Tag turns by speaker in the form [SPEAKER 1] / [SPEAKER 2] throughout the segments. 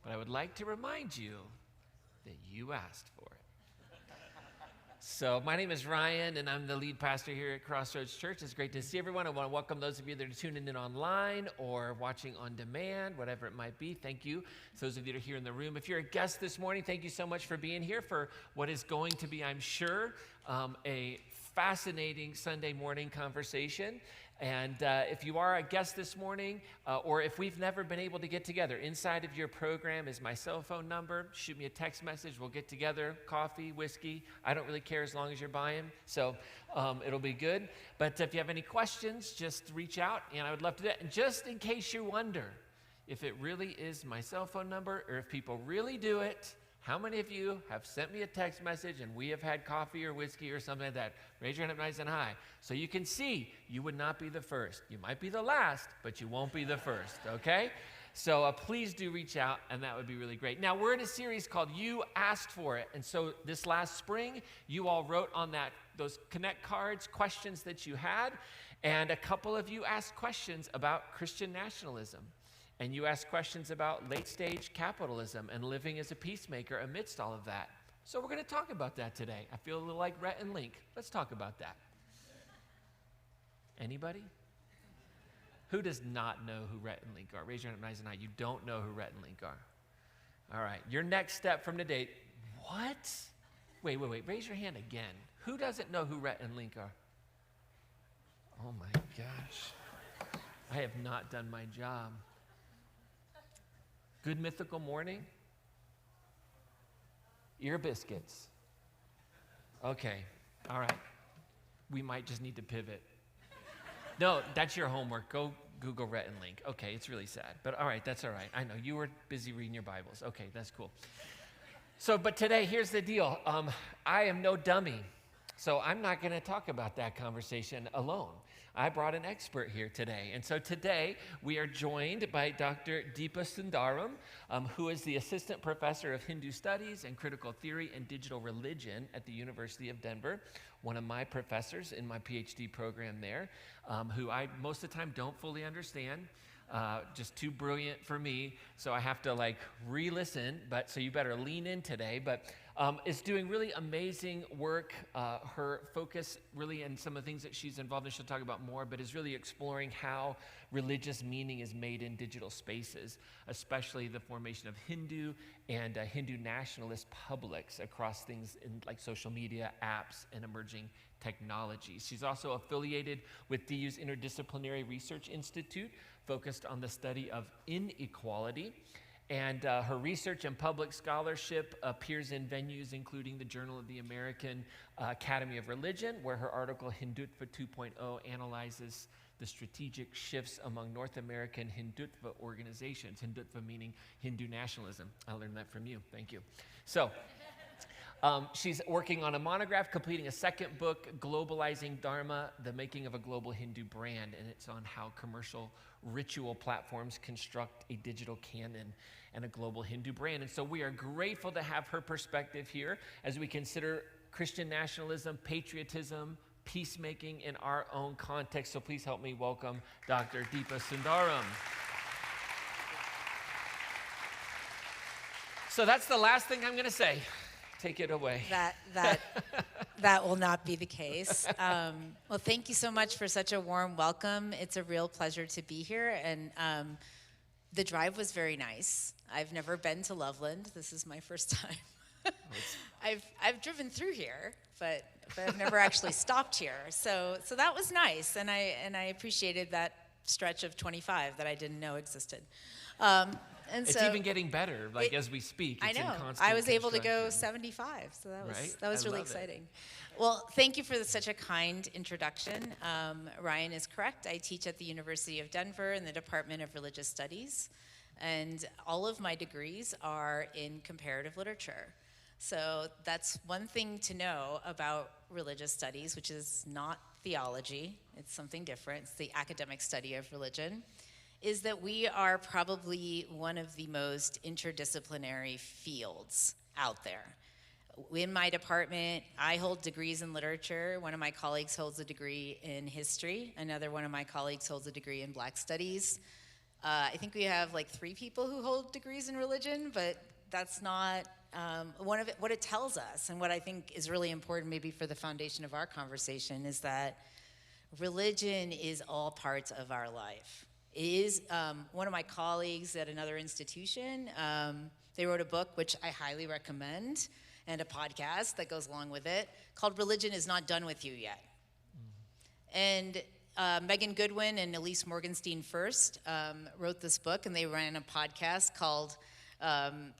[SPEAKER 1] but I would like to remind you that you asked for it. So my name is Ryan, and I'm the lead pastor here at Crossroads Church. It's great to see everyone. I want to welcome those of you that are tuning in online or watching on demand, whatever it might be. Thank you. Those of you that are here in the room. If you're a guest this morning, thank you so much for being here for what is going to be, I'm sure, a fascinating Sunday morning conversation. And if you are a guest this morning, or if we've never been able to get together, inside of your program is my cell phone number. Shoot me a text message. We'll get together, coffee, whiskey. I don't really care as long as you're buying, so it'll be good. But if you have any questions, just reach out, and I would love to do that. And just in case you wonder if it really is my cell phone number or if people really do it, how many of you have sent me a text message and we have had coffee or whiskey or something like that? Raise your hand up nice and high. So you can see you would not be the first. You might be the last, but you won't be the first, okay? So please do reach out, and that would be really great. Now, we're in a series called You Asked For It. And so this last spring, you all wrote on those Connect cards questions that you had, and a couple of you asked questions about Christian nationalism. And you asked questions about late-stage capitalism and living as a peacemaker amidst all of that. So we're going to talk about that today. I feel a little like Rhett and Link. Let's talk about that. Anybody? Who does not know who Rhett and Link are? Raise your hand up nice and high. You don't know who Rhett and Link are. All right. Your next step from today. What? Wait. Raise your hand again. Who doesn't know who Rhett and Link are? Oh, my gosh. I have not done my job. Good Mythical Morning? Ear biscuits. Okay, all right. We might just need to pivot. No, that's your homework. Go Google Rhett and Link. Okay, it's really sad, but all right, that's all right. I know, you were busy reading your Bibles. Okay, that's cool. So, but today, here's the deal. I am no dummy, so I'm not going to talk about that conversation alone. I brought an expert here today. And so today we are joined by Dr. Deepa Sundaram, who is the Assistant Professor of Hindu Studies and Critical Theory and Digital Religion at the University of Denver, one of my professors in my PhD program there, who I most of the time don't fully understand. Just too brilliant for me, so I have to re-listen, but so you better lean in today. But is doing really amazing work. Her focus really in some of the things that she's involved in, she'll talk about more, but is really exploring how religious meaning is made in digital spaces, especially the formation of Hindu and Hindu nationalist publics across things in social media, apps, and emerging technologies. She's also affiliated with DU's Interdisciplinary Research Institute, focused on the study of inequality. And her research and public scholarship appears in venues including the Journal of the American Academy of Religion, where her article Hindutva 2.0 analyzes the strategic shifts among North American Hindutva organizations. Hindutva meaning Hindu nationalism. I learned that from you. Thank you. So she's working on a monograph, completing a second book, Globalizing Dharma, The Making of a Global Hindu Brand, and it's on how commercial ritual platforms construct a digital canon and a global Hindu brand. And so we are grateful to have her perspective here as we consider Christian nationalism, patriotism, peacemaking in our own context. So please help me welcome Dr. Deepa Sundaram. So that's the last thing I'm going to say. Take it away.
[SPEAKER 2] That will not be the case. Well, thank you so much for such a warm welcome. It's a real pleasure to be here, and the drive was very nice. I've never been to Loveland. This is my first time. I've driven through here, but I've never actually stopped here. So that was nice, and I appreciated that stretch of 25 that I didn't know existed. And
[SPEAKER 1] it's even getting better, as we speak.
[SPEAKER 2] It's I know. I was able to go 75, so that was really exciting. Well, thank you for such a kind introduction. Ryan is correct. I teach at the University of Denver in the Department of Religious Studies, and all of my degrees are in comparative literature. So that's one thing to know about religious studies, which is not theology. It's something different. It's the academic study of religion. Is that we are probably one of the most interdisciplinary fields out there. In my department, I hold degrees in literature. One of my colleagues holds a degree in history. Another one of my colleagues holds a degree in Black studies. I think we have like 3 people who hold degrees in religion, but that's not one of it. What it tells us, and what I think is really important maybe for the foundation of our conversation, is that religion is all parts of our life. It is, one of my colleagues at another institution, they wrote a book, which I highly recommend, and a podcast that goes along with it, called Religion is Not Done With You Yet. And Megan Goodwin and Elise Morgenstein First wrote this book, and they ran a podcast called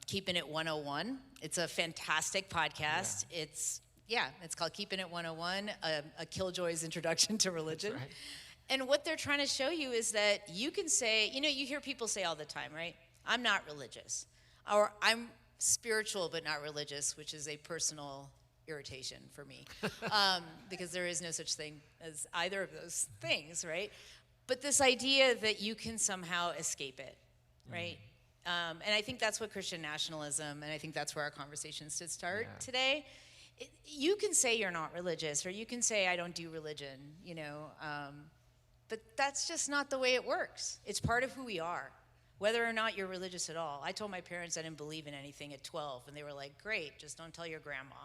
[SPEAKER 2] Keeping It 101. It's a fantastic podcast. Yeah. It's called Keeping It 101, a Killjoy's Introduction to Religion.
[SPEAKER 1] That's right.
[SPEAKER 2] And what they're trying to show you is that you can say, you hear people say all the time, right? I'm not religious. Or I'm spiritual but not religious, which is a personal irritation for me. Because there is no such thing as either of those things, right? But this idea that you can somehow escape it, right? And I think that's what Christian nationalism, and I think that's where our conversation should start today. You can say you're not religious, or you can say I don't do religion, but that's just not the way it works. It's part of who we are, whether or not you're religious at all. I told my parents I didn't believe in anything at 12, and they were like, great, just don't tell your grandma,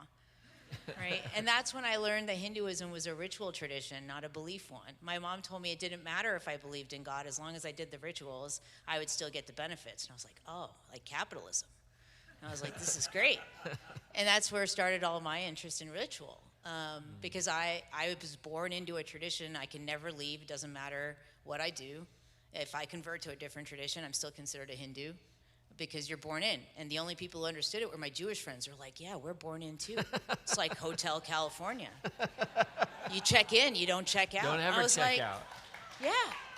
[SPEAKER 2] right? And that's when I learned that Hinduism was a ritual tradition, not a belief one. My mom told me it didn't matter if I believed in God. As long as I did the rituals, I would still get the benefits. And I was like, oh, like capitalism. And I was like, this is great. And that's where started all my interest in ritual. Because I was born into a tradition I can never leave. It doesn't matter what I do. If I convert to a different tradition, I'm still considered a Hindu, because you're born in. And the only people who understood it were my Jewish friends. They're like, yeah, we're born in too. It's like Hotel California. You check in, you don't check out.
[SPEAKER 1] Don't ever check out.
[SPEAKER 2] Yeah,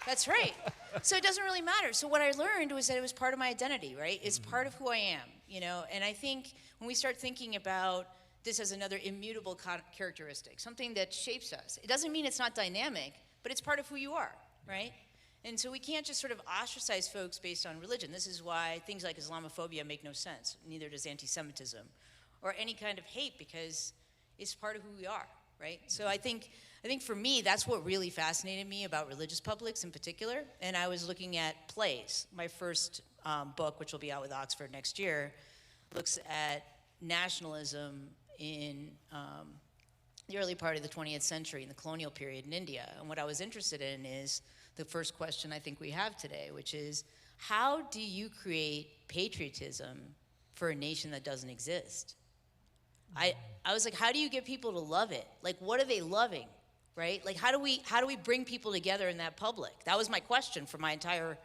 [SPEAKER 2] that's right. So it doesn't really matter. So what I learned was that it was part of my identity, right? It's part of who I am, And I think when we start thinking about this as another immutable characteristic, something that shapes us, it doesn't mean it's not dynamic, but it's part of who you are, right? And so we can't just sort of ostracize folks based on religion. This is why things like Islamophobia make no sense. Neither does anti-Semitism or any kind of hate, because it's part of who we are, right? So I think for me, that's what really fascinated me about religious publics in particular. And I was looking at plays. My first book, which will be out with Oxford next year, looks at nationalism in the early part of the 20th century, in the colonial period in India. And what I was interested in is the first question I think we have today, which is, how do you create patriotism for a nation that doesn't exist? I was like, how do you get people to love it? Like, what are they loving, right? Like, how do we bring people together in that public? That was my question for my entire,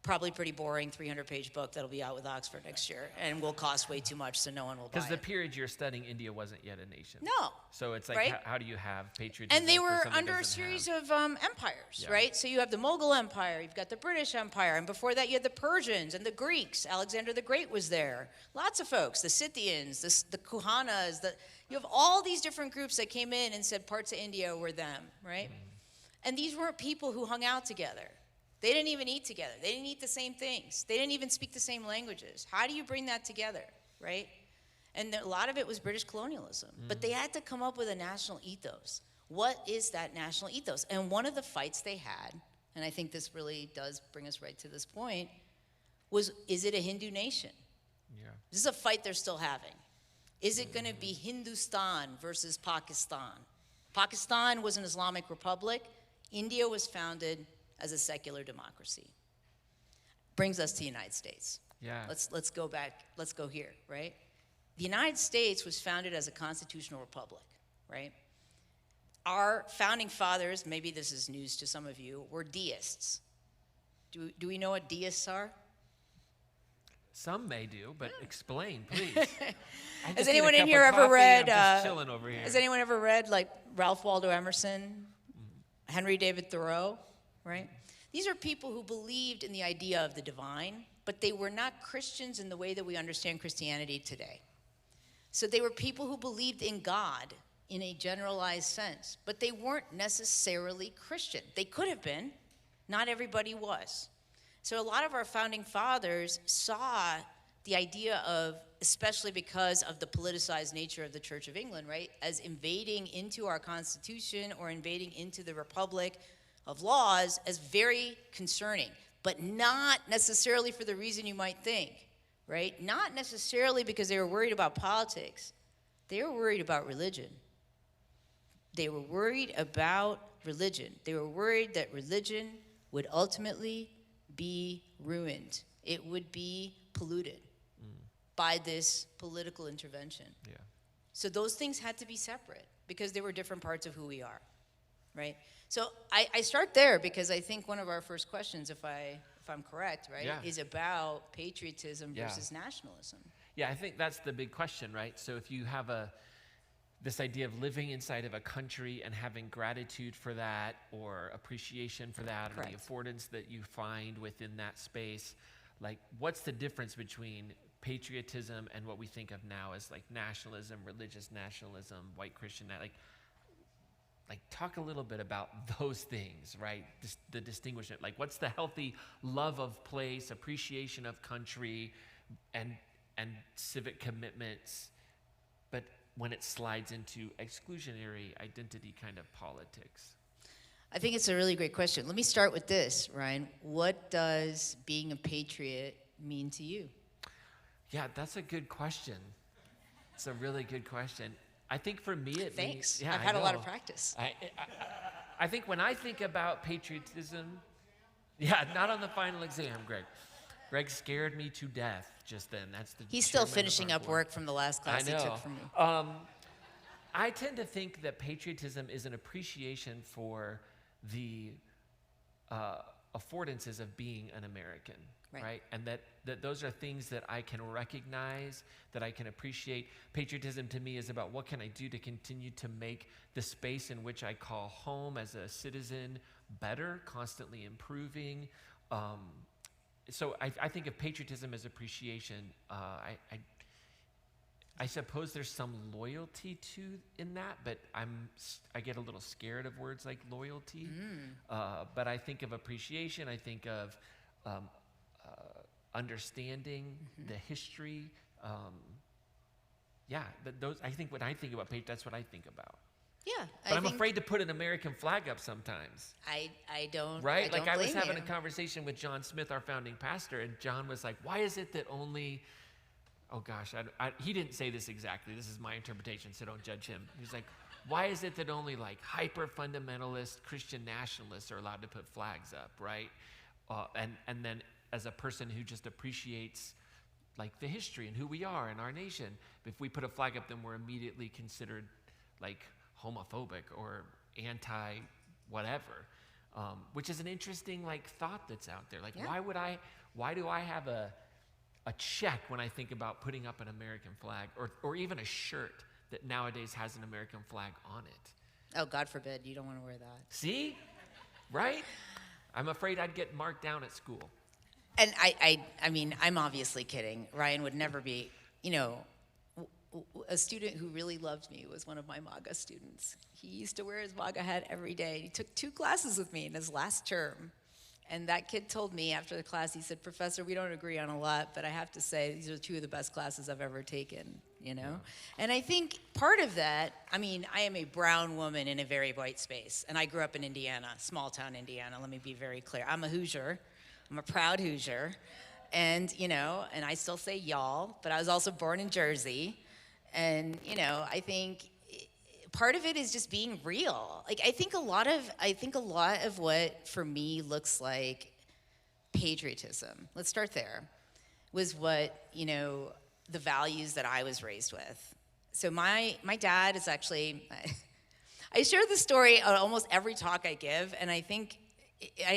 [SPEAKER 2] probably pretty boring 300-page book that'll be out with Oxford next year and will cost way too much, so no one will buy it.
[SPEAKER 1] Because the period you're studying, India wasn't yet a nation.
[SPEAKER 2] No.
[SPEAKER 1] So it's like,
[SPEAKER 2] right?
[SPEAKER 1] how do you have patriotism?
[SPEAKER 2] And they were under a series of empires, right? So you have the Mughal Empire, you've got the British Empire, and before that you had the Persians and the Greeks. Alexander the Great was there. Lots of folks, the Scythians, the Kuhanas, you have all these different groups that came in and said parts of India were them, right? And these weren't people who hung out together. They didn't even eat together. They didn't eat the same things. They didn't even speak the same languages. How do you bring that together, right? And a lot of it was British colonialism. But they had to come up with a national ethos. What is that national ethos? And one of the fights they had, and I think this really does bring us right to this point, was, is it a Hindu nation?
[SPEAKER 1] Yeah.
[SPEAKER 2] This is a fight they're still having. Is it going to be Hindustan versus Pakistan? Pakistan was an Islamic republic. India was founded as a secular democracy. Brings us to the United States.
[SPEAKER 1] Yeah.
[SPEAKER 2] Let's go back. Let's go here, right? The United States was founded as a constitutional republic, right? Our founding fathers, maybe this is news to some of you, were deists. Do we know what deists are?
[SPEAKER 1] Some may do, but explain, please.
[SPEAKER 2] Has anyone in here ever read?
[SPEAKER 1] Chilling over here.
[SPEAKER 2] Has anyone ever read like Ralph Waldo Emerson, Henry David Thoreau? Right? These are people who believed in the idea of the divine, but they were not Christians in the way that we understand Christianity today. So they were people who believed in God in a generalized sense, but they weren't necessarily Christian. They could have been. Not everybody was. So a lot of our founding fathers saw the idea of, especially because of the politicized nature of the Church of England, right, as invading into our Constitution or invading into the Republic of laws as very concerning. but not necessarily for the reason you might think, right? Not necessarily because they were worried about politics. They were worried about religion. They were worried about religion. They were worried that religion would ultimately be ruined. It would be polluted by this political intervention.
[SPEAKER 1] Yeah.
[SPEAKER 2] So those things had to be separate because they were different parts of who we are, right? So I start there because I think one of our first questions, if I'm correct, right, is about patriotism versus nationalism.
[SPEAKER 1] Yeah, I think that's the big question, right? So if you have this idea of living inside of a country and having gratitude for that or appreciation for that or the affordance that you find within that space, like what's the difference between patriotism and what we think of now as like nationalism, religious nationalism, white Christian, like talk a little bit about those things, right? The distinguishment, like what's the healthy love of place, appreciation of country, and civic commitments, but when it slides into exclusionary identity kind of politics?
[SPEAKER 2] I think it's a really great question. Let me start with this, Ryan. What does being a patriot mean to you?
[SPEAKER 1] Yeah, that's a good question. It's a really good question. I think for me it
[SPEAKER 2] Thanks.
[SPEAKER 1] means... Yeah,
[SPEAKER 2] I've had a lot of practice.
[SPEAKER 1] I think when I think about patriotism... Yeah, not on the final exam, Greg. Greg scared me to death just then.
[SPEAKER 2] He's still finishing up work from the last class he took from me.
[SPEAKER 1] I tend to think that patriotism is an appreciation for the affordances of being an American, right? And that those are things that I can recognize, that I can appreciate. Patriotism to me is about what can I do to continue to make the space in which I call home as a citizen better, constantly improving. So I think of patriotism as appreciation. I suppose there's some loyalty in that, but I get a little scared of words like loyalty. But I think of appreciation. I think of understanding the history. Those. I think when I think about patriotism, that's what I think about.
[SPEAKER 2] Yeah,
[SPEAKER 1] but I'm afraid to put an American flag up sometimes.
[SPEAKER 2] I don't.
[SPEAKER 1] Right?
[SPEAKER 2] I don't
[SPEAKER 1] I was
[SPEAKER 2] blame
[SPEAKER 1] having
[SPEAKER 2] you.
[SPEAKER 1] a conversation with John Smith, our founding pastor, and John was like, "Why is it that only?" Oh gosh, he didn't say this exactly. This is my interpretation, so don't judge him. He's like, "Why is it that only like hyper fundamentalist Christian nationalists are allowed to put flags up, right?" And then as a person who just appreciates like the history and who we are in our nation, if we put a flag up, then we're immediately considered like homophobic or anti whatever, which is an interesting like thought that's out there. Like, why do I have a check when I think about putting up an American flag or even a shirt that nowadays has an American flag on it?
[SPEAKER 2] Oh, God forbid, you don't want to wear that.
[SPEAKER 1] See? Right? I'm afraid I'd get marked down at school.
[SPEAKER 2] And I mean, I'm obviously kidding. Ryan would never be, a student who really loved me was one of my MAGA students. He used to wear his MAGA hat every day. He took 2 classes with me in his last term. And that kid told me after the class, he said, "Professor, we don't agree on a lot, but I have to say these are 2 of the best classes I've ever taken, Yeah. And I think part of that, I mean, I am a brown woman in a very white space. And I grew up in Indiana, small town Indiana. Let me be very clear. I'm a Hoosier. I'm a proud Hoosier. And, and I still say y'all, but I was also born in Jersey. And, I think part of it is just being real. Like, I think a lot of what for me looks like patriotism, let's start there, was what, the values that I was raised with. So my dad is actually, I share this story on almost every talk I give, and I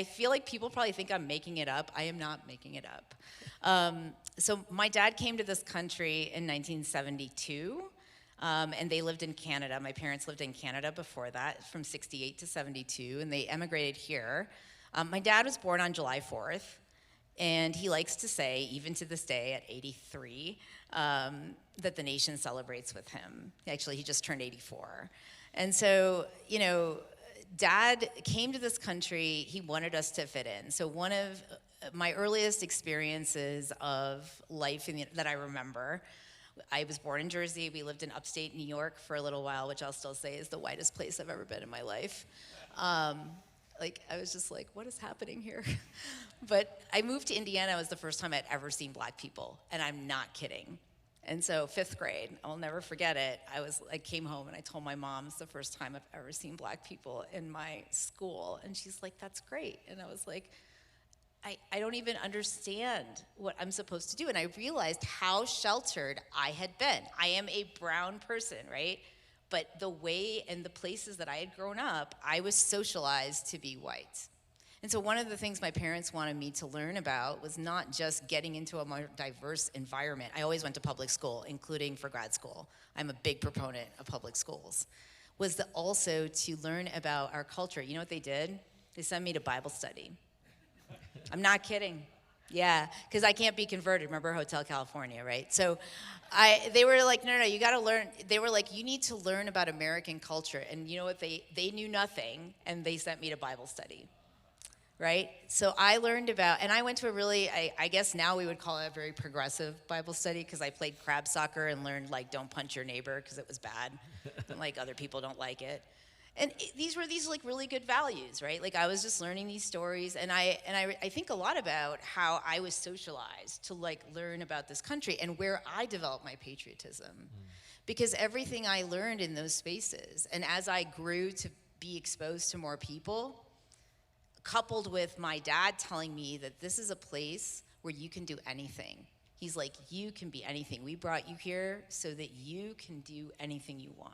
[SPEAKER 2] feel like people probably think I'm making it up. I am not making it up. So my dad came to this country in 1972, and they lived in Canada. My parents lived in Canada before that, from 68 to 72, and they emigrated here. My dad was born on July 4th, and he likes to say, even to this day at 83, that the nation celebrates with him. Actually, he just turned 84. And so, Dad came to this country, he wanted us to fit in. So one of my earliest experiences of life that I remember, I was born in Jersey. We lived in upstate New York for a little while, which I'll still say is the whitest place I've ever been in my life. like, I was just like, what is happening here? But I moved to Indiana. It was the first time I'd ever seen black people, and I'm not kidding. And so 5th grade, I'll never forget it. I came home and I told my mom, it's the first time I've ever seen black people in my school. And she's like, that's great. And I was like, I don't even understand what I'm supposed to do. And I realized how sheltered I had been. I am a brown person, right? But the way and the places that I had grown up, I was socialized to be white. And so one of the things my parents wanted me to learn about was not just getting into a more diverse environment. I always went to public school, including for grad school. I'm a big proponent of public schools. Was that also to learn about our culture. You know what they did? They sent me to Bible study. I'm not kidding. Yeah, because I can't be converted. Remember Hotel California, right? So they were like, no, you got to learn. They were like, you need to learn about American culture. And you know what? They knew nothing, and they sent me to Bible study, right? So I learned about, and I went to a really, I guess now we would call it a very progressive Bible study, because I played crab soccer and learned, like, don't punch your neighbor because it was bad. And, like, other people don't like it. And these were like really good values, right? Like, I was just learning these stories, and I think a lot about how I was socialized to, like, learn about this country and where I developed my patriotism. Because everything I learned in those spaces, and as I grew to be exposed to more people, coupled with my dad telling me that this is a place where you can do anything. He's like, you can be anything. We brought you here so that you can do anything you want.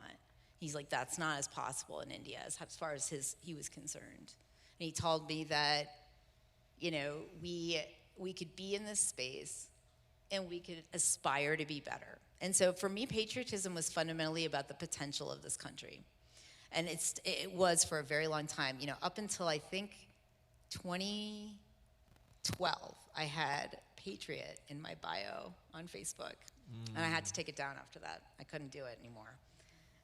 [SPEAKER 2] He's like, that's not as possible in India as far as he was concerned. And he told me that, you know, we could be in this space and we could aspire to be better. And so for me, patriotism was fundamentally about the potential of this country. And it was for a very long time, you know, up until I think 2012, I had Patriot in my bio on Facebook. And I had to take it down after that. I couldn't do it anymore.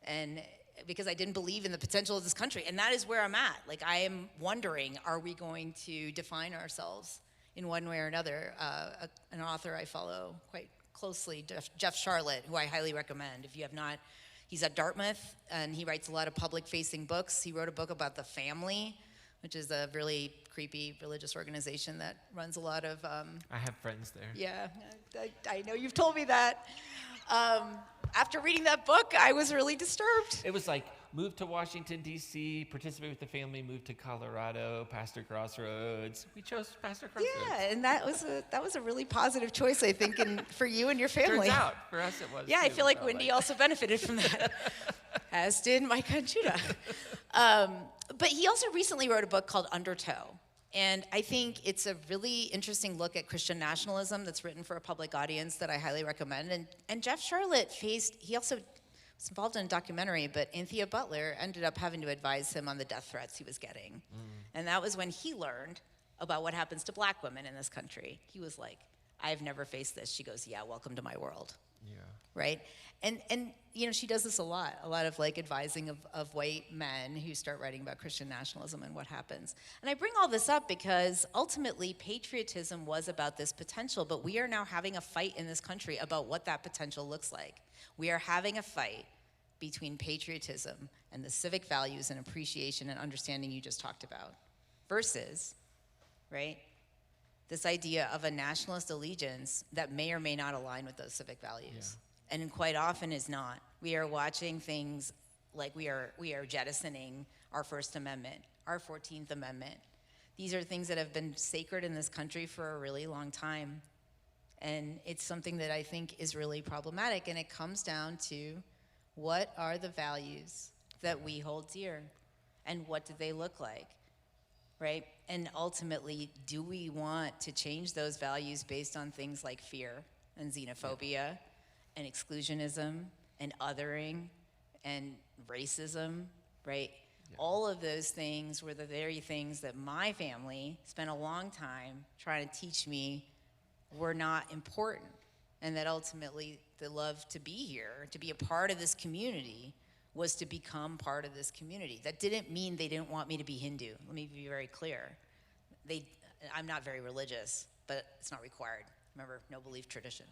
[SPEAKER 2] And because I didn't believe in the potential of this country. And that is where I'm at. Like, I am wondering, are we going to define ourselves in one way or another? An author I follow quite closely, Jeff Charlotte, who I highly recommend. If you have not, he's at Dartmouth, and he writes a lot of public-facing books. He wrote a book about the family, which is a really creepy religious organization that runs a lot of...
[SPEAKER 1] I have friends there.
[SPEAKER 2] Yeah, I know you've told me that. After reading that book, I was really disturbed.
[SPEAKER 1] It was like, move to Washington, D.C., participate with the family, move to Colorado, pastor Crossroads. We chose pastor Crossroads.
[SPEAKER 2] Yeah, and that was a really positive choice, I think, for you and your family.
[SPEAKER 1] Turns out, for us it was.
[SPEAKER 2] Yeah,
[SPEAKER 1] too.
[SPEAKER 2] I feel like Wendy also benefited from that, as did Mike Conchuta. But he also recently wrote a book called Undertow. And I think it's a really interesting look at Christian nationalism that's written for a public audience that I highly recommend. And Jeff Charlotte he also was involved in a documentary, but Anthea Butler ended up having to advise him on the death threats he was getting. And that was when he learned about what happens to black women in this country. He was like, I've never faced this. She goes, yeah, welcome to my world.
[SPEAKER 1] Yeah.
[SPEAKER 2] Right? And you know, she does this a lot of like advising of white men who start writing about Christian nationalism and what happens. And I bring all this up because ultimately patriotism was about this potential, but we are now having a fight in this country about what that potential looks like. We are having a fight between patriotism and the civic values and appreciation and understanding you just talked about versus, right, this idea of a nationalist allegiance that may or may not align with those civic values. Yeah. And quite often is not. We are watching things like we are jettisoning our First Amendment, our 14th Amendment. These are things that have been sacred in this country for a really long time. And it's something that I think is really problematic. And it comes down to, what are the values that we hold dear? And what do they look like? Right? And ultimately, do we want to change those values based on things like fear and xenophobia and exclusionism and othering and racism, right? Yeah. All of those things were the very things that my family spent a long time trying to teach me were not important, and that ultimately the love to be here, to be a part of this community, was to become part of this community. That didn't mean they didn't want me to be Hindu. Let me be very clear. I'm not very religious, but it's not required. Remember, no belief tradition.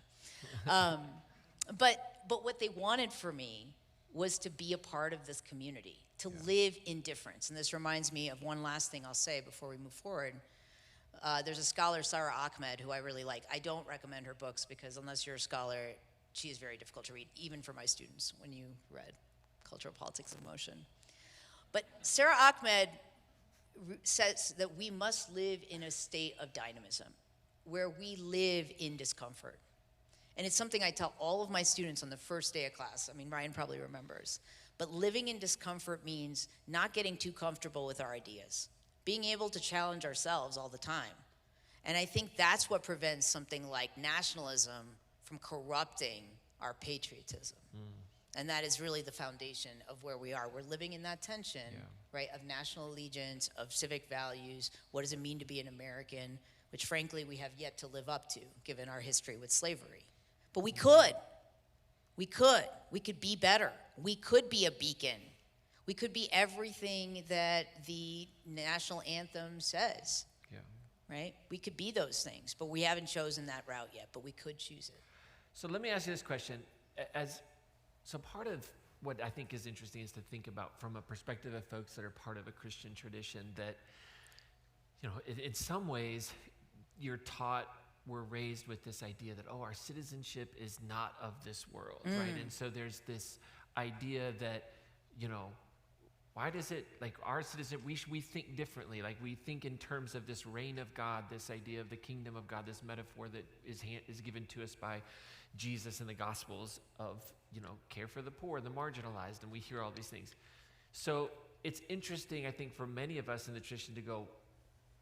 [SPEAKER 2] But what they wanted for me was to be a part of this community, to live in difference. And this reminds me of one last thing I'll say before we move forward. There's a scholar, Sarah Ahmed, who I really like. I don't recommend her books because unless you're a scholar, she is very difficult to read, even for my students when you read Cultural Politics of Motion. But Sarah Ahmed says that we must live in a state of dynamism, where we live in discomfort. And it's something I tell all of my students on the first day of class. I mean, Ryan probably remembers. But living in discomfort means not getting too comfortable with our ideas, being able to challenge ourselves all the time. And I think that's what prevents something like nationalism from corrupting our patriotism. And that is really the foundation of where we are. We're living in that tension, right, of national allegiance, of civic values. What does it mean to be an American, which frankly we have yet to live up to, given our history with slavery. But we could. We could be better. We could be a beacon. We could be everything that the national anthem says, right? We could be those things, but we haven't chosen that route yet, but we could choose it.
[SPEAKER 1] So let me ask you this question. So part of what I think is interesting is to think about from a perspective of folks that are part of a Christian tradition that, you know, in some ways you're taught, we're raised with this idea that, our citizenship is not of this world, right? And so there's this idea that, you know, why does it, like our citizen, we think differently. Like we think in terms of this reign of God, this idea of the kingdom of God, this metaphor that is given to us by Jesus in the Gospels of, you know, care for the poor, the marginalized, and we hear all these things. So it's interesting, I think, for many of us in the tradition to go,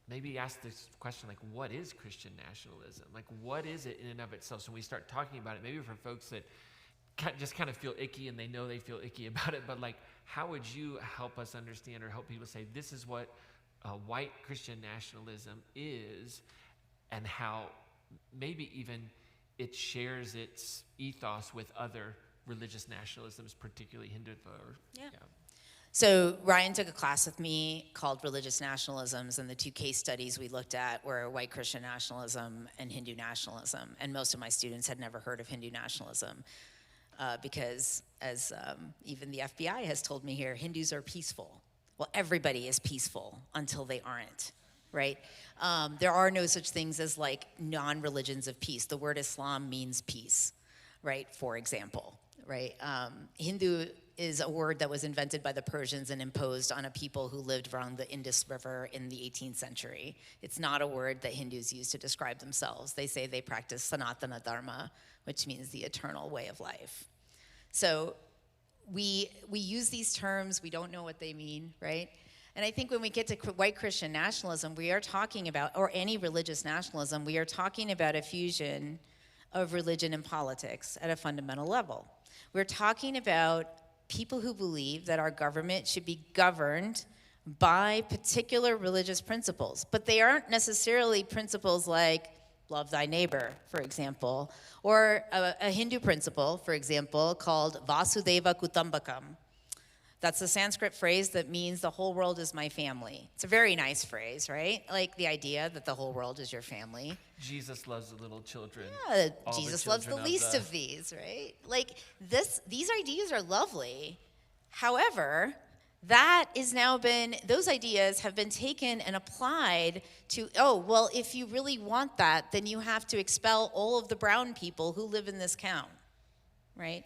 [SPEAKER 1] maybe ask this question, like, what is Christian nationalism? Like, what is it in and of itself? So when we start talking about it, maybe for folks that just kind of feel icky and they know they feel icky about it, but like, how would you help us understand or help people say, this is what white Christian nationalism is, and how maybe even it shares its ethos with other religious nationalisms, particularly Hindutva?
[SPEAKER 2] So Ryan took a class with me called Religious Nationalisms, and the two case studies we looked at were white Christian nationalism and Hindu nationalism. And most of my students had never heard of Hindu nationalism because, as even the FBI has told me here, Hindus are peaceful. Well, everybody is peaceful until they aren't, right? There are no such things as like non-religions of peace. The word Islam means peace, right? For example, right? Hindu is a word that was invented by the Persians and imposed on a people who lived around the Indus River in the 18th century. It's not a word that Hindus use to describe themselves. They say they practice Sanatana Dharma, which means the eternal way of life. So we use these terms, we don't know what they mean, right? And I think when we get to white Christian nationalism, we are talking about, or any religious nationalism, we are talking about a fusion of religion and politics at a fundamental level. We're talking about people who believe that our government should be governed by particular religious principles, but they aren't necessarily principles like love thy neighbor, for example, or a Hindu principle, for example, called Vasudeva Kutumbakam. That's a Sanskrit phrase that means the whole world is my family. It's a very nice phrase, right? Like the idea that the whole world is your family.
[SPEAKER 1] Jesus loves the little children.
[SPEAKER 2] Yeah, Jesus loves the least of these, right? Like these ideas are lovely. However, that is now those ideas have been taken and applied to, well, if you really want that, then you have to expel all of the brown people who live in this town, right?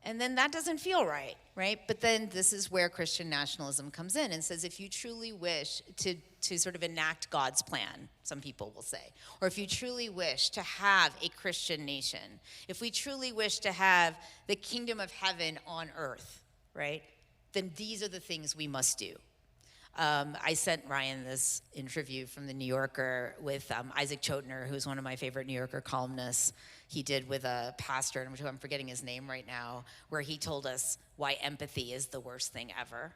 [SPEAKER 2] And then that doesn't feel right? But then this is where Christian nationalism comes in and says, if you truly wish to sort of enact God's plan, some people will say, or if you truly wish to have a Christian nation, if we truly wish to have the kingdom of heaven on earth, right, then these are the things we must do. I sent Ryan this interview from the New Yorker with Isaac Chotiner, who's one of my favorite New Yorker columnists. He did with a pastor, and I'm forgetting his name right now, where he told us why empathy is the worst thing ever.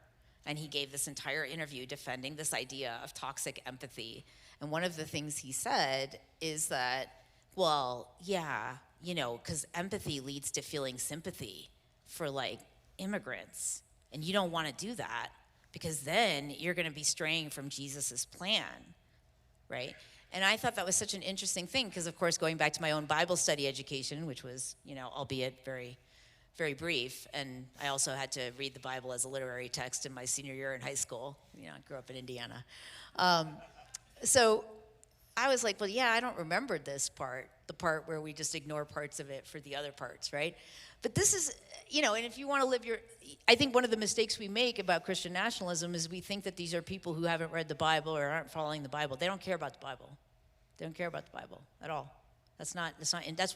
[SPEAKER 2] And he gave this entire interview defending this idea of toxic empathy. And one of the things he said is that, well, yeah, because empathy leads to feeling sympathy for like immigrants. And you don't want to do that because then you're going to be straying from Jesus's plan, right? And I thought that was such an interesting thing because, of course, going back to my own Bible study education, which was, albeit very very brief. And I also had to read the Bible as a literary text in my senior year in high school. I grew up in Indiana. So I was like, well, yeah, I don't remember this part, the part where we just ignore parts of it for the other parts, right? But this is, and if you want to live I think one of the mistakes we make about Christian nationalism is we think that these are people who haven't read the Bible or aren't following the Bible. They don't care about the Bible. They don't care about the Bible at all. And that's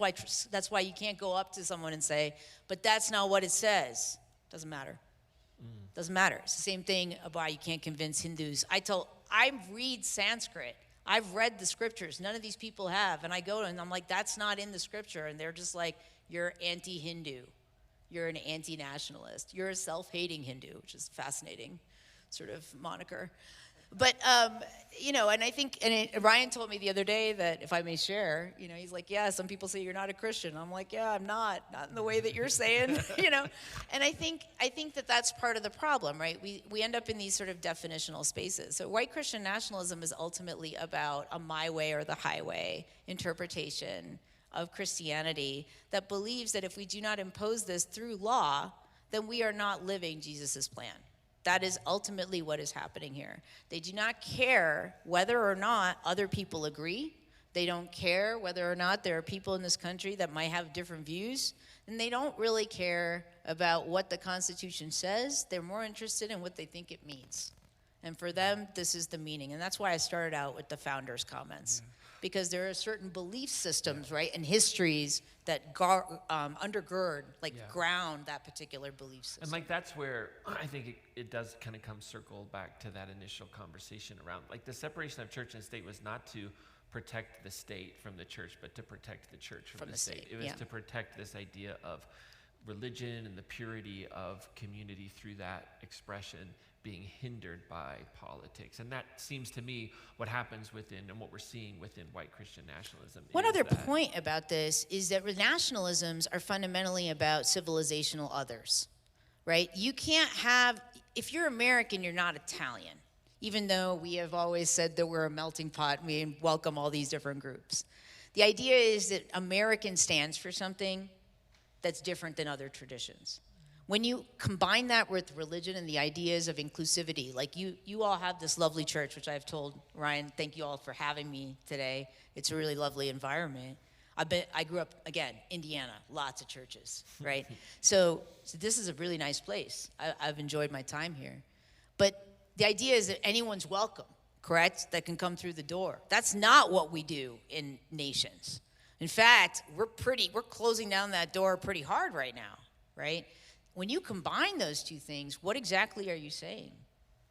[SPEAKER 2] why you can't go up to someone and say, but that's not what it says. Doesn't matter. Doesn't matter. It's the same thing about you can't convince Hindus. I read Sanskrit. I've read the scriptures. None of these people have. And I go and I'm like, that's not in the scripture. And they're just like, you're anti-Hindu. You're an anti-nationalist. You're a self-hating Hindu, which is a fascinating sort of moniker. But, and I think, Ryan told me the other day that, if I may share, he's like, yeah, some people say you're not a Christian. I'm like, yeah, I'm not in the way that you're saying, And I think that that's part of the problem, right? We end up in these sort of definitional spaces. So white Christian nationalism is ultimately about a my way or the highway interpretation of Christianity that believes that if we do not impose this through law, then we are not living Jesus's plan. That is ultimately what is happening here. They do not care whether or not other people agree. They don't care whether or not there are people in this country that might have different views. And they don't really care about what the Constitution says. They're more interested in what they think it means. And for them, this is the meaning. And that's why I started out with the founders' comments. Because there are certain belief systems, right, and histories that undergird, ground that particular belief system.
[SPEAKER 1] And that's where I think it does kind of circle back to that initial conversation around, the separation of church and state was not to protect the state from the church, but to protect the church from the state. It was to protect this idea of religion and the purity of community through that expression being hindered by politics. And that seems to me what happens within and what we're seeing within white Christian nationalism.
[SPEAKER 2] One other point about this is that nationalisms are fundamentally about civilizational others, right? You can't if you're American, you're not Italian, even though we have always said that we're a melting pot and we welcome all these different groups. The idea is that American stands for something that's different than other traditions. When you combine that with religion and the ideas of inclusivity, you all have this lovely church, which I've told Ryan, thank you all for having me today. It's a really lovely environment. I grew up, again, Indiana, lots of churches, right? so this is a really nice place. I've enjoyed my time here. But the idea is that anyone's welcome, correct, that can come through the door. That's not what we do in nations. In fact, we're closing down that door pretty hard right now, right? When you combine those two things, what exactly are you saying?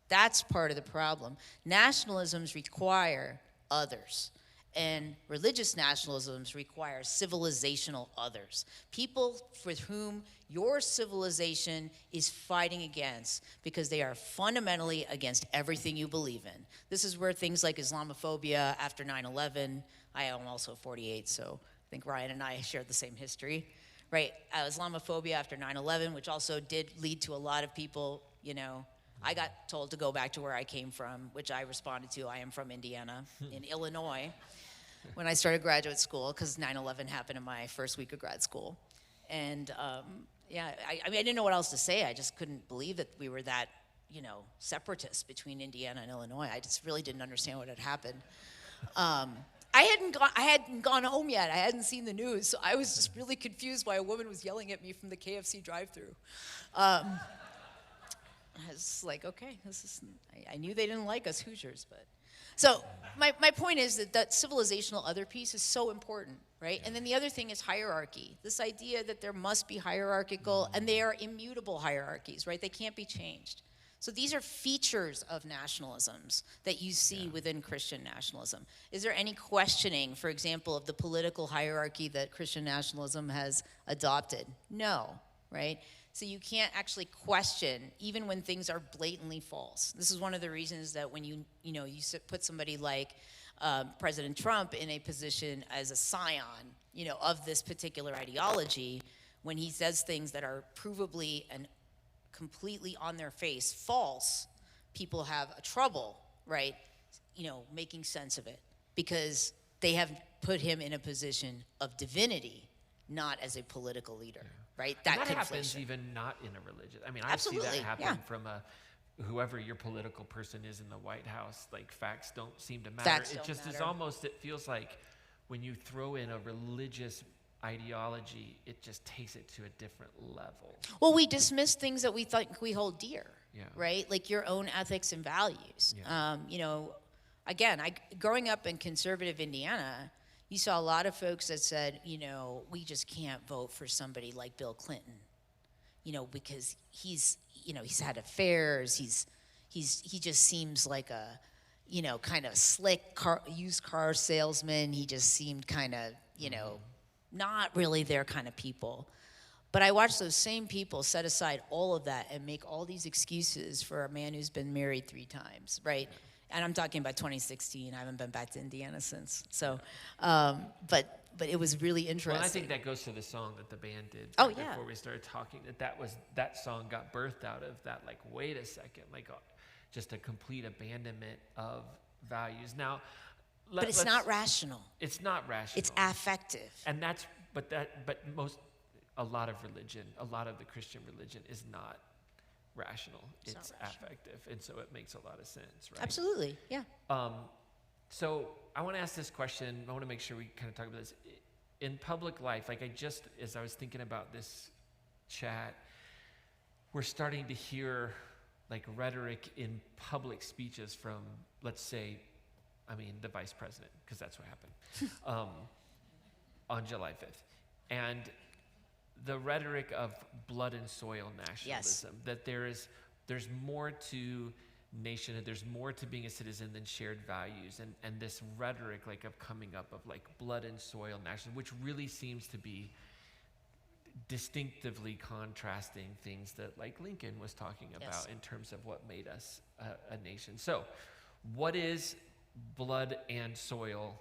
[SPEAKER 2] That's part of the problem. Nationalisms require others, and religious nationalisms require civilizational others. People with whom your civilization is fighting against because they are fundamentally against everything you believe in. This is where things like Islamophobia after 9/11, I am also 48, so I think Ryan and I share the same history. Right, Islamophobia after 9/11, which also did lead to a lot of people, I got told to go back to where I came from, which I responded to. I am from Indiana, in Illinois, when I started graduate school, because 9/11 happened in my first week of grad school. And I didn't know what else to say. I just couldn't believe that we were that, separatist between Indiana and Illinois. I just really didn't understand what had happened. I hadn't gone home yet. I hadn't seen the news, so I was just really confused why a woman was yelling at me from the KFC drive-thru. I was like, okay, I knew they didn't like us Hoosiers, but. So my point is that civilizational other piece is so important, right? Yeah. And then the other thing is hierarchy. This idea that there must be hierarchical, and they are immutable hierarchies, right? They can't be changed. So these are features of nationalisms that you see within Christian nationalism. Is there any questioning, for example, of the political hierarchy that Christian nationalism has adopted? No, right? So you can't actually question even when things are blatantly false. This is one of the reasons that when you put somebody like President Trump in a position as a scion, of this particular ideology, when he says things that are provably and completely on their face false, people have a trouble, right, making sense of it, because they have put him in a position of divinity, not as a political leader, right?
[SPEAKER 1] That happens even not in a religion. I mean, I see that happen from whoever your political person is in the White House. Like, facts don't seem to matter. It just is almost, it feels like when you throw in a religious ideology, it just takes it to a different level.
[SPEAKER 2] Well, we dismiss things that we think we hold dear, right? Like your own ethics and values. You know, again, growing up in conservative Indiana, you saw a lot of folks that said, you know, we just can't vote for somebody like Bill Clinton, you know, because he's had affairs. He just seems like a, you know, kind of slick used car salesman. He just seemed kind of, you know, not really their kind of people. But I watched those same people set aside all of that and make all these excuses for a man who's been married 3 times, right? And I'm talking about 2016. I haven't been back to Indiana since. So, but it was really interesting.
[SPEAKER 1] Well, I think that goes to the song that the band did before we started talking. That song got birthed out of that. Like, wait a second, like just a complete abandonment of values. Now,
[SPEAKER 2] but it's not rational.
[SPEAKER 1] It's not rational.
[SPEAKER 2] It's affective.
[SPEAKER 1] And a lot of religion, a lot of the Christian religion is not rational. It's affective, and so it makes a lot of sense, right?
[SPEAKER 2] Absolutely, yeah.
[SPEAKER 1] So I want to ask this question. I want to make sure we kind of talk about this. In public life, like as I was thinking about this chat, we're starting to hear like rhetoric in public speeches from, let's say, the vice president, because that's what happened on July 5th. And the rhetoric of blood and soil nationalism, that there's more to nationhood, there's more to being a citizen than shared values, and this rhetoric like of coming up of like blood and soil nationalism, which really seems to be distinctively contrasting things that like Lincoln was talking about in terms of what made us a nation. So what is blood and soil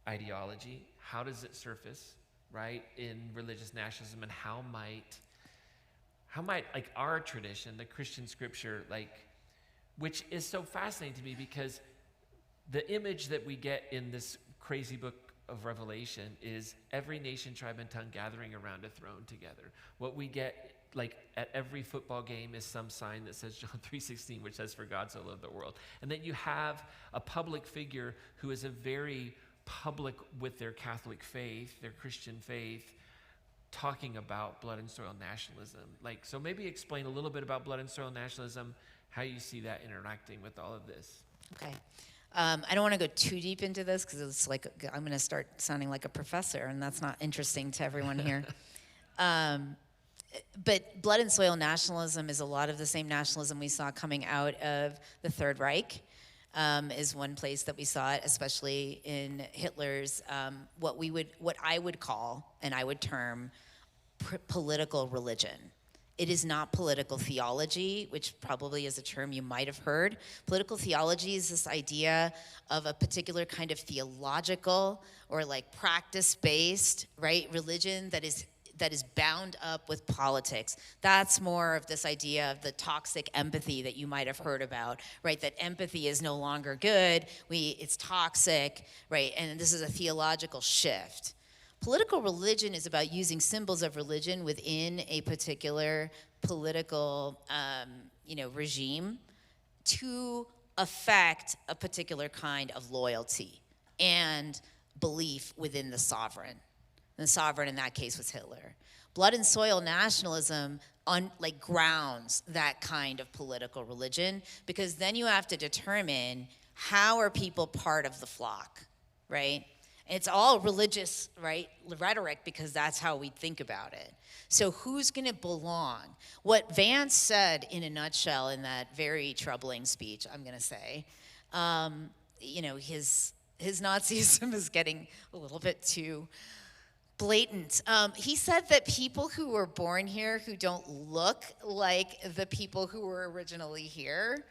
[SPEAKER 1] ideology? How does it surface, right, in religious nationalism, and how might like our tradition, the Christian scripture, like, which is so fascinating to me because the image that we get in this crazy book of Revelation is every nation, tribe, and tongue gathering around a throne together. What we get like at every football game is some sign that says John 3:16, which says, "For God so loved the world." And then you have a public figure who is a very public with their Catholic faith, their Christian faith, talking about blood and soil nationalism. Like, so maybe explain a little bit about blood and soil nationalism, how you see that interacting with all of this.
[SPEAKER 2] Okay. I don't want to go too deep into this because it's like I'm going to start sounding like a professor, and that's not interesting to everyone here. But blood and soil nationalism is a lot of the same nationalism we saw coming out of the Third Reich. Is one place that we saw it, especially in Hitler's what I would call and I would term political religion. It is not political theology, which probably is a term you might have heard. Political theology is this idea of a particular kind of theological or like practice-based, right, religion that is bound up with politics. That's more of this idea of the toxic empathy that you might have heard about, right? That empathy is no longer good, it's toxic, right? And this is a theological shift. Political religion is about using symbols of religion within a particular political, regime to affect a particular kind of loyalty and belief within the sovereign. And the sovereign in that case was Hitler. Blood and soil nationalism grounds that kind of political religion, because then you have to determine how are people part of the flock, right? And it's all religious, right, rhetoric, because that's how we think about it. So who's going to belong? What Vance said in a nutshell in that very troubling speech, I'm going to say, his Nazism is getting a little bit too blatant. He said that people who were born here who don't look like the people who were originally here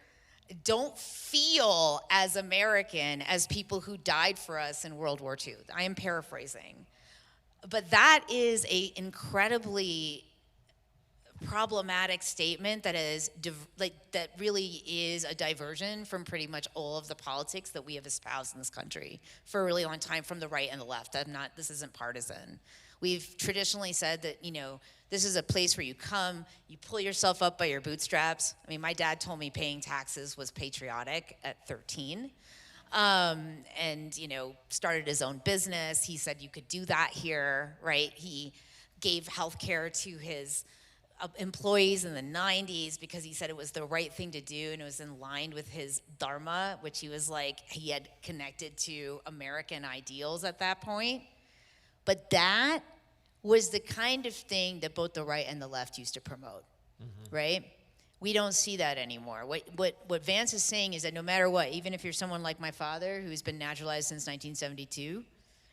[SPEAKER 2] don't feel as American as people who died for us in World War II. I am paraphrasing. But that is an incredibly problematic statement that that really is a diversion from pretty much all of the politics that we have espoused in this country for a really long time, from the right and the left. This isn't partisan. We've traditionally said that, this is a place where you come, you pull yourself up by your bootstraps. I mean, my dad told me paying taxes was patriotic at 13. And started his own business. He said you could do that here, right? He gave health care to his employees in the 90s because he said it was the right thing to do, and it was in line with his dharma, which he had connected to American ideals at that point. But that was the kind of thing that both the right and the left used to promote, right? We don't see that anymore. What Vance is saying is that no matter what, even if you're someone like my father who's been naturalized since 1972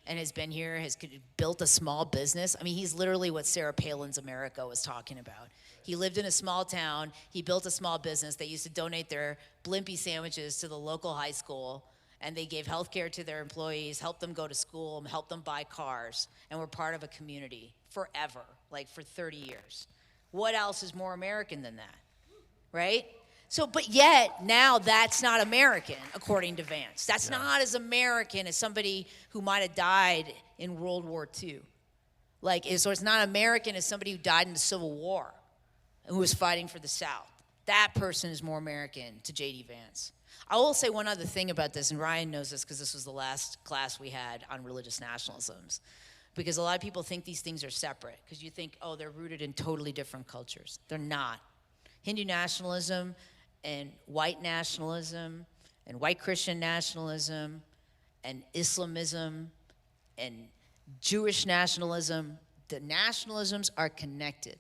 [SPEAKER 2] and has been here, has built a small business. I mean, he's literally what Sarah Palin's America was talking about. He lived in a small town. He built a small business. They used to donate their Blimpie sandwiches to the local high school, and they gave health care to their employees, helped them go to school, helped them buy cars, and were part of a community forever, for 30 years. What else is more American than that? Right? So, but yet, now that's not American, according to Vance. That's not as American as somebody who might have died in World War II. So it's not American as somebody who died in the Civil War and who was fighting for the South. That person is more American to J.D. Vance. I will say one other thing about this, and Ryan knows this because this was the last class we had on religious nationalisms. Because a lot of people think these things are separate, because you think, they're rooted in totally different cultures. They're not. Hindu nationalism and white Christian nationalism and Islamism and Jewish nationalism, the nationalisms are connected.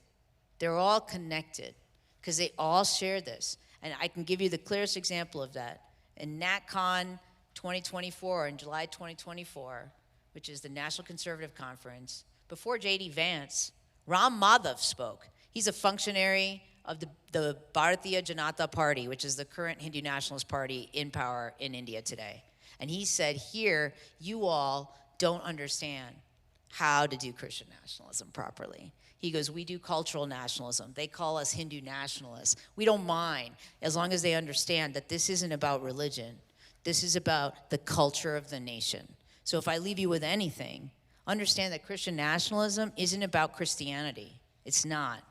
[SPEAKER 2] They're all connected because they all share this. And I can give you the clearest example of that. In NatCon 2024, in July 2024, which is the National Conservative Conference, before J.D. Vance, Ram Madhav spoke. He's a functionary of the Bharatiya Janata Party, which is the current Hindu nationalist party in power in India today. And he said, here, you all don't understand how to do Christian nationalism properly. He goes, we do cultural nationalism. They call us Hindu nationalists. We don't mind, as long as they understand that this isn't about religion. This is about the culture of the nation. So if I leave you with anything, understand that Christian nationalism isn't about Christianity. It's not.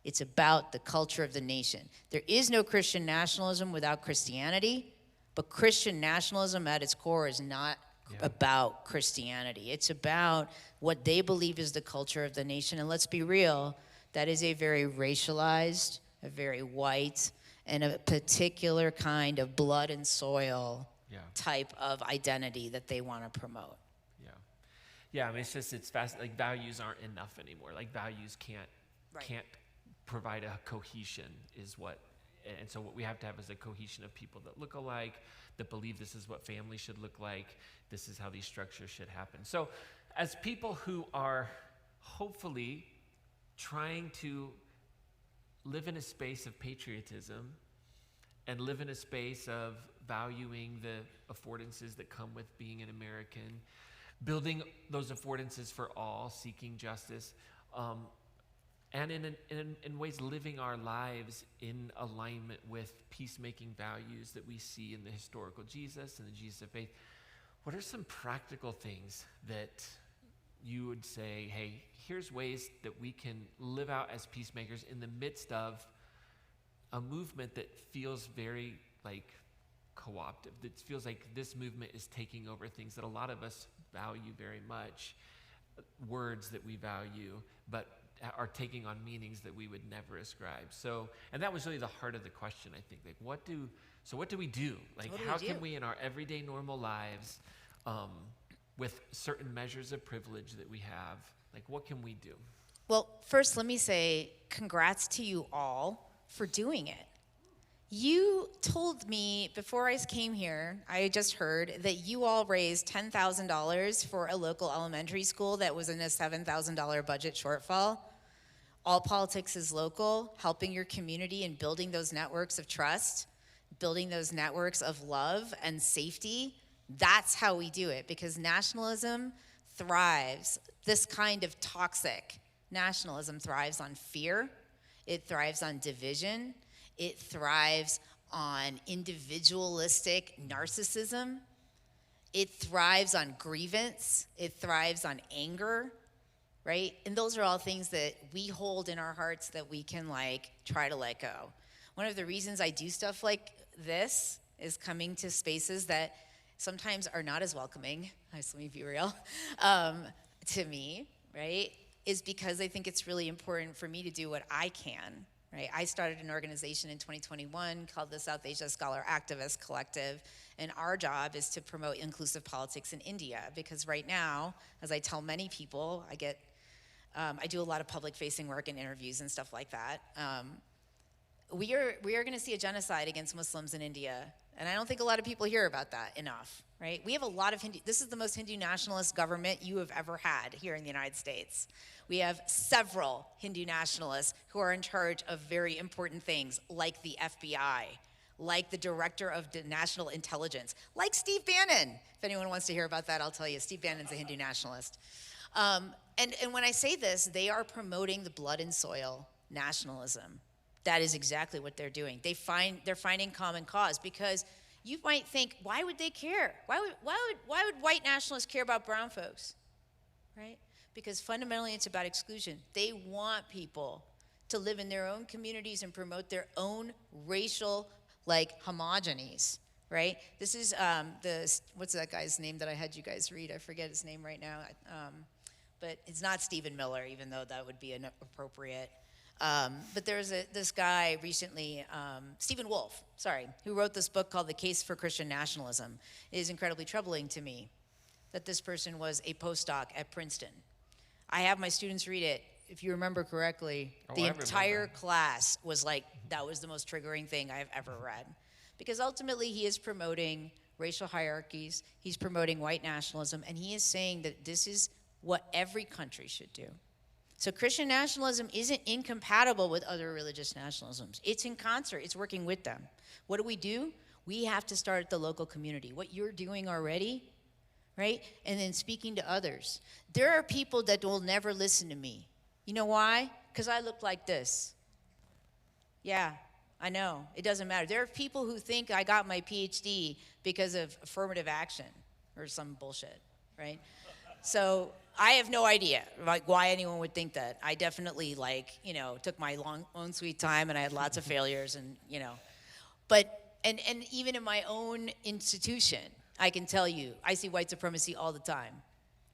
[SPEAKER 2] It's about the culture of the nation. There is no Christian nationalism without Christianity, but Christian nationalism at its core is not about Christianity. It's about what they believe is the culture of the nation. And let's be real, that is a very racialized, a very white, and a particular kind of blood and soil type of identity that they want to promote.
[SPEAKER 1] Yeah, I mean, it's fast. Values aren't enough anymore. Values can't provide a cohesion and so what we have to have is a cohesion of people that look alike, that believe this is what family should look like, this is how these structures should happen. So as people who are hopefully trying to live in a space of patriotism and live in a space of valuing the affordances that come with being an American, building those affordances for all, seeking justice, and in ways living our lives in alignment with peacemaking values that we see in the historical Jesus and the Jesus of faith, what are some practical things that you would say, hey, here's ways that we can live out as peacemakers in the midst of a movement that feels very co-optive, that feels like this movement is taking over things that a lot of us value very much, words that we value, but are taking on meanings that we would never ascribe. So, and that was really the heart of the question, I think. What do we do? How can we in our everyday normal lives, with certain measures of privilege that we have, what can we do?
[SPEAKER 2] Well, first let me say congrats to you all for doing it. You told me before I came here, I just heard that you all raised $10,000 for a local elementary school that was in a $7,000 budget shortfall. All politics is local, helping your community and building those networks of trust, building those networks of love and safety. That's how we do it, because nationalism thrives. This kind of toxic nationalism thrives on fear. It thrives on division. It thrives on individualistic narcissism. It thrives on grievance. It thrives on anger, right? And those are all things that we hold in our hearts that we can like try to let go. One of the reasons I do stuff like this is coming to spaces that sometimes are not as welcoming, let me be real, to me, right? Is because I think it's really important for me to do what I can, right? I started an organization in 2021 called the South Asia Scholar Activist Collective, and our job is to promote inclusive politics in India, because right now, as I tell many people, I do a lot of public-facing work and interviews and stuff like that. We are going to see a genocide against Muslims in India, and I don't think a lot of people hear about that enough, right? We have a lot of Hindu. This is the most Hindu nationalist government you have ever had here in the United States. We have several Hindu nationalists who are in charge of very important things, like the FBI, like the director of national intelligence, like Steve Bannon. If anyone wants to hear about that, I'll tell you. Steve Bannon's a Hindu nationalist. And when I say this, they are promoting the blood and soil nationalism. That is exactly what they're doing. They're finding common cause, because you might think, why would they care? Why would white nationalists care about brown folks, right? Because fundamentally it's about exclusion. They want people to live in their own communities and promote their own racial homogenies, right? This is what's that guy's name that I had you guys read? I forget his name right now. But it's not Stephen Miller, even though that would be appropriate. But there's this guy recently, Stephen Wolfe, who wrote this book called The Case for Christian Nationalism. It is incredibly troubling to me that this person was a postdoc at Princeton. I have my students read it. If you remember correctly, the entire class was like, that was the most triggering thing I've ever read. Because ultimately he is promoting racial hierarchies, he's promoting white nationalism, and he is saying that this is what every country should do. So Christian nationalism isn't incompatible with other religious nationalisms. It's in concert. It's working with them. What do? We have to start at the local community. What you're doing already, right? And then speaking to others. There are people that will never listen to me. You know why? Because I look like this. Yeah, I know. It doesn't matter. There are people who think I got my PhD because of affirmative action or some bullshit, right? So I have no idea why anyone would think that. I definitely took my own sweet time, and I had lots of failures, and but even in my own institution, I can tell you, I see white supremacy all the time,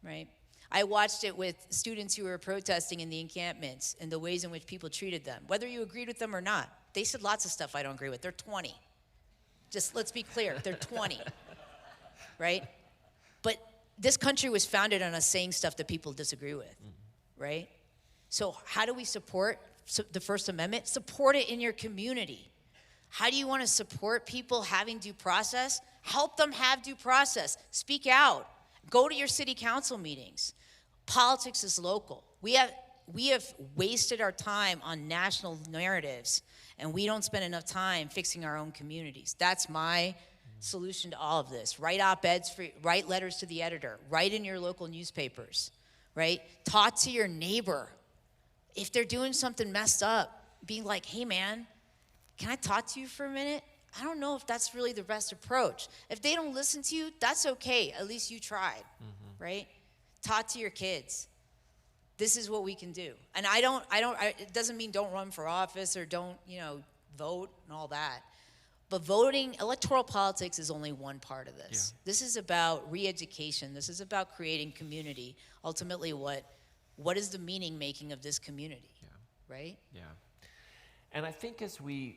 [SPEAKER 2] right? I watched it with students who were protesting in the encampments and the ways in which people treated them, whether you agreed with them or not. They said lots of stuff I don't agree with. They're 20. Just let's be clear, they're 20, right? But this country was founded on us saying stuff that people disagree with, right? So how do we support the First Amendment? Support it in your community. How do you want to support people having due process? Help them have due process. Speak out. Go to your city council meetings. Politics is local. We have wasted our time on national narratives, and we don't spend enough time fixing our own communities. That's my solution to all of this. Write op-eds, write letters to the editor, write in your local newspapers, right? Talk to your neighbor. If they're doing something messed up, be like, hey man, can I talk to you for a minute? I don't know if that's really the best approach. If they don't listen to you, that's okay. At least you tried, right? Talk to your kids. This is what we can do. And it doesn't mean don't run for office or don't, vote and all that. But voting, electoral politics is only one part of this. Yeah. This is about re-education. This is about creating community. Ultimately, what is the meaning making of this community, right?
[SPEAKER 1] Yeah. And I think as we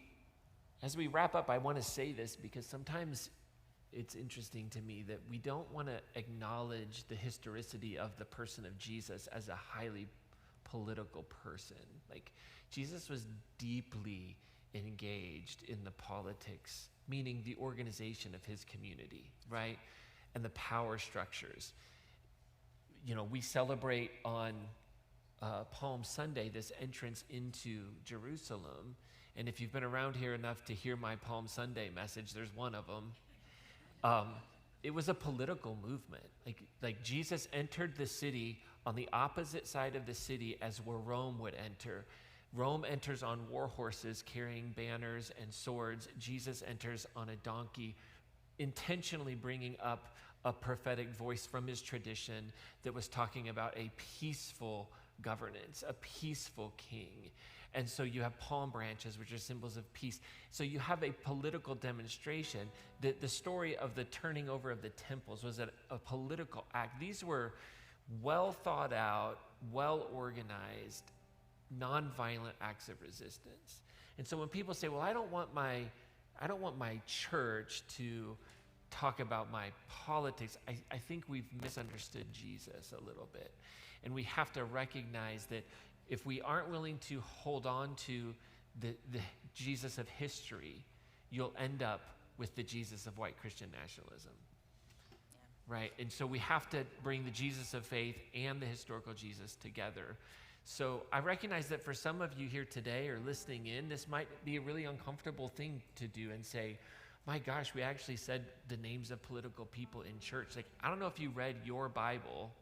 [SPEAKER 1] wrap up, I want to say this because sometimes it's interesting to me that we don't want to acknowledge the historicity of the person of Jesus as a highly political person. Like, Jesus was deeply engaged in the politics, meaning the organization of his community, right? And the power structures. We celebrate on Palm Sunday this entrance into Jerusalem. And if you've been around here enough to hear my Palm Sunday message, there's one of them. It was a political movement. Like Jesus entered the city on the opposite side of the city as where Rome would enter. Rome enters on war horses carrying banners and swords. Jesus enters on a donkey, intentionally bringing up a prophetic voice from his tradition that was talking about a peaceful governance, a peaceful king. And so you have palm branches, which are symbols of peace. So you have a political demonstration. The story of the turning over of the temples was a political act. These were well thought out, well organized, nonviolent acts of resistance. And so when people say, well, I don't want my church to talk about my politics, I think we've misunderstood Jesus a little bit. And we have to recognize that if we aren't willing to hold on to the Jesus of history, you'll end up with the Jesus of white Christian nationalism. Yeah. Right? And so we have to bring the Jesus of faith and the historical Jesus together. So I recognize that for some of you here today or listening in, this might be a really uncomfortable thing to do and say, my gosh, we actually said the names of political people in church. Like, I don't know if you read your Bible.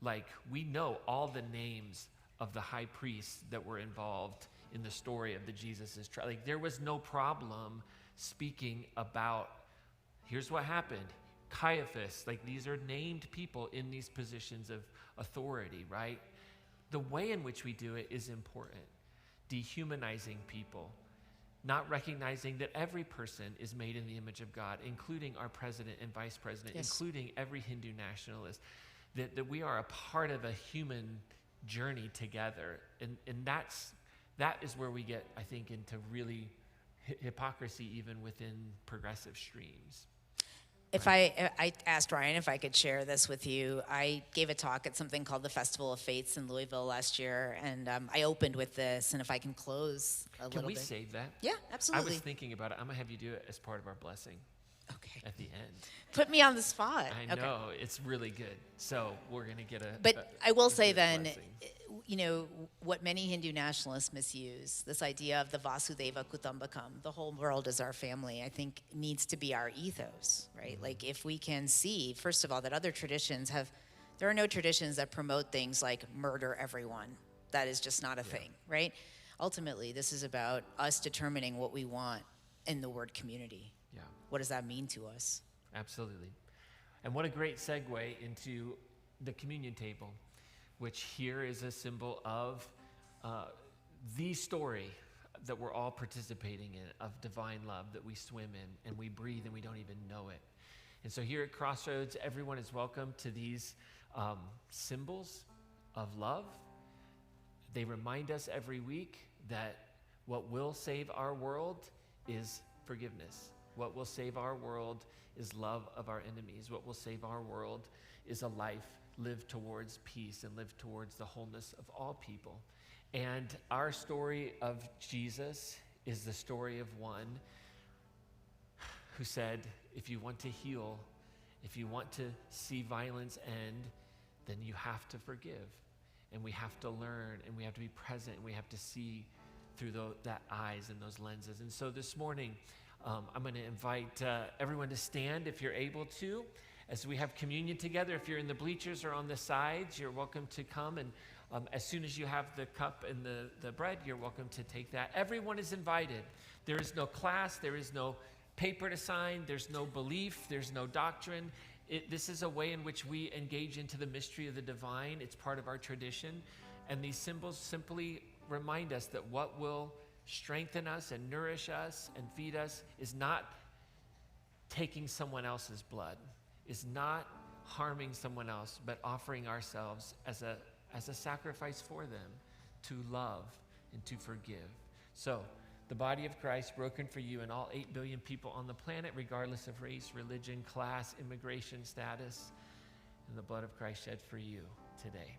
[SPEAKER 1] Like, we know all the names of the high priests that were involved in the story of the Jesus' trial. Like, there was no problem speaking about, here's what happened. Caiaphas, like, these are named people in these positions of authority, right? The way in which we do it is important. Dehumanizing people, not recognizing that every person is made in the image of God, including our president and vice president, yes, including every Hindu nationalist, that we are a part of a human journey together. And that is where we get, I think, into really hypocrisy even within progressive streams.
[SPEAKER 2] If I asked Ryan if I could share this with you. I gave a talk at something called the Festival of Faiths in Louisville last year, and I opened with this, and if I can close a little bit.
[SPEAKER 1] Can we save that?
[SPEAKER 2] Yeah, absolutely.
[SPEAKER 1] I was thinking about it. I'm going to have you do it as part of our blessing.
[SPEAKER 2] Okay.
[SPEAKER 1] At the end.
[SPEAKER 2] Put me on the spot.
[SPEAKER 1] I know, it's really good. So we're going to get a
[SPEAKER 2] But I will say then,
[SPEAKER 1] blessing.
[SPEAKER 2] You know, what many Hindu nationalists misuse, this idea of the Vasudeva Kutumbakam, the whole world is our family, I think needs to be our ethos, right? Mm-hmm. Like, if we can see, first of all, that other traditions there are no traditions that promote things like murder everyone. That is just not a thing, right? Ultimately, this is about us determining what we want in the word community. Yeah. What does that mean to us?
[SPEAKER 1] Absolutely. And what a great segue into the communion table, which here is a symbol of the story that we're all participating in, of divine love that we swim in and we breathe and we don't even know it. And so here at Crossroads, everyone is welcome to these symbols of love. They remind us every week that what will save our world is forgiveness. What will save our world is love of our enemies. What will save our world is a life lived towards peace and lived towards the wholeness of all people. And our story of Jesus is the story of one who said, if you want to heal, if you want to see violence end, then you have to forgive. And we have to learn, and we have to be present, and we have to see through that eyes and those lenses. And so this morning, I'm going to invite everyone to stand if you're able to, as we have communion together. If you're in the bleachers or on the sides, you're welcome to come. And as soon as you have the cup and the bread, you're welcome to take that. Everyone is invited. There is no class. There is no paper to sign. There's no belief. There's no doctrine. This is a way in which we engage into the mystery of the divine. It's part of our tradition. And these symbols simply remind us that what will strengthen us and nourish us and feed us is not taking someone else's blood, is not harming someone else, but offering ourselves as a sacrifice for them to love and to forgive. So the body of Christ broken for you and all 8 billion people on the planet, regardless of race, religion, class, immigration status, and the blood of Christ shed for you today.